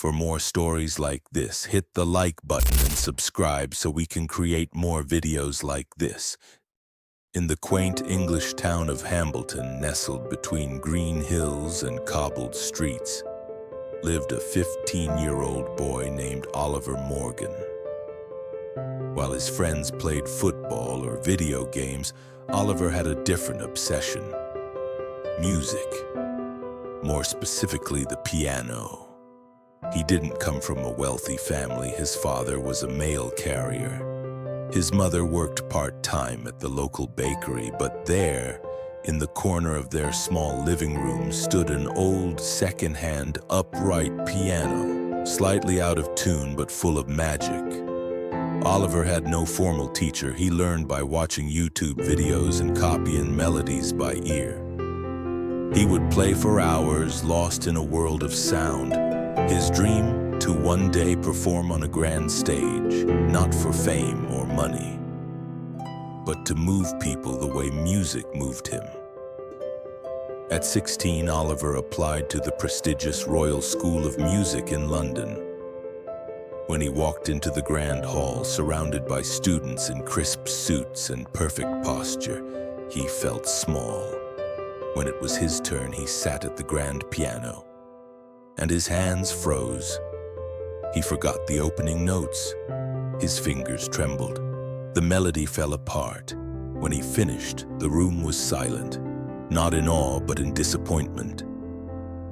For more stories like this, hit the like button and subscribe so we can create more videos like this. In the quaint English town of Hambleton, nestled between green hills and cobbled streets, lived a 15-year-old boy named Oliver Morgan. While his friends played football or video games, Oliver had a different obsession: music. More specifically, the piano. He didn't come from a wealthy family. His father was a mail carrier. His mother worked part-time at the local bakery, but there, in the corner of their small living room, stood an old, second-hand, upright piano, slightly out of tune but full of magic. Oliver had no formal teacher. He learned by watching YouTube videos and copying melodies by ear. He would play for hours, lost in a world of sound. His dream, to one day perform on a grand stage, not for fame or money, but to move people the way music moved him. At 16, Oliver applied to the prestigious Royal School of Music in London. When he walked into the grand hall, surrounded by students in crisp suits and perfect posture, he felt small. When it was his turn, he sat at the grand piano, and his hands froze. He forgot the opening notes. His fingers trembled. The melody fell apart. When he finished, the room was silent, not in awe, but in disappointment.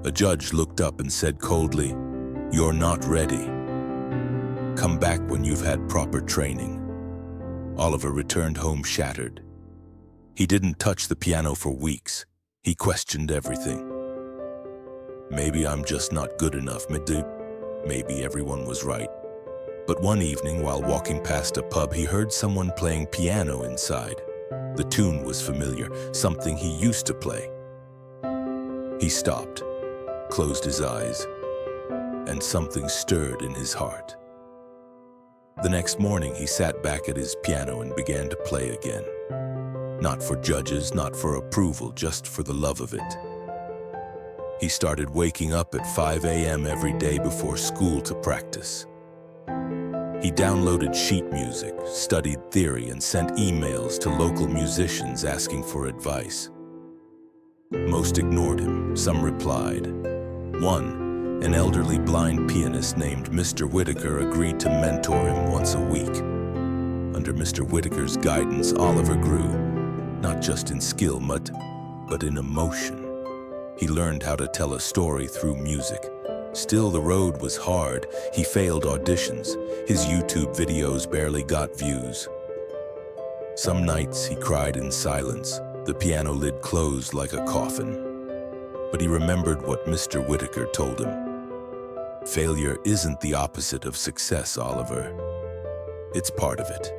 A judge looked up and said coldly, "You're not ready. Come back when you've had proper training." Oliver returned home shattered. He didn't touch the piano for weeks. He questioned everything. Maybe I'm just not good enough, maybe everyone was right. But one evening, while walking past a pub, he heard someone playing piano inside. The tune was familiar, something he used to play. He stopped, closed his eyes, and something stirred in his heart. The next morning, he sat back at his piano and began to play again. Not for judges, not for approval, just for the love of it. He started waking up at 5 a.m. every day before school to practice. He downloaded sheet music, studied theory, and sent emails to local musicians asking for advice. Most ignored him, some replied. One, an elderly blind pianist named Mr. Whitaker, agreed to mentor him once a week. Under Mr. Whitaker's guidance, Oliver grew, not just in skill, but in emotion. He learned how to tell a story through music. Still, the road was hard. He failed auditions. His YouTube videos barely got views. Some nights he cried in silence, the piano lid closed like a coffin. But he remembered what Mr. Whitaker told him. Failure isn't the opposite of success, Oliver. It's part of it.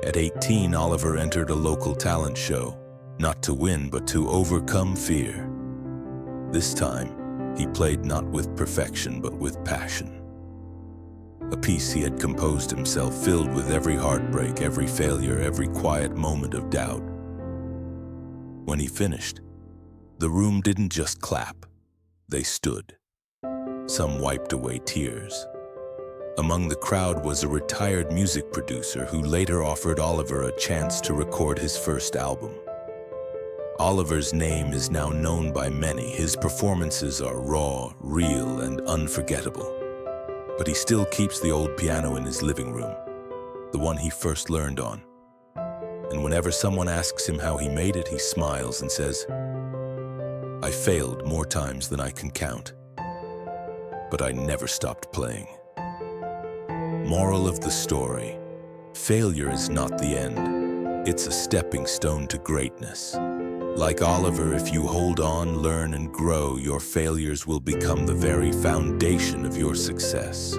At 18, Oliver entered a local talent show, not to win, but to overcome fear. This time, he played not with perfection, but with passion. A piece he had composed himself, filled with every heartbreak, every failure, every quiet moment of doubt. When he finished, the room didn't just clap, they stood. Some wiped away tears. Among the crowd was a retired music producer who later offered Oliver a chance to record his first album. Oliver's name is now known by many. His performances are raw, real, and unforgettable. But he still keeps the old piano in his living room, the one he first learned on. And whenever someone asks him how he made it, he smiles and says, "I failed more times than I can count, but I never stopped playing." Moral of the story: failure is not the end. It's a stepping stone to greatness. Like Oliver, if you hold on, learn, and grow, your failures will become the very foundation of your success.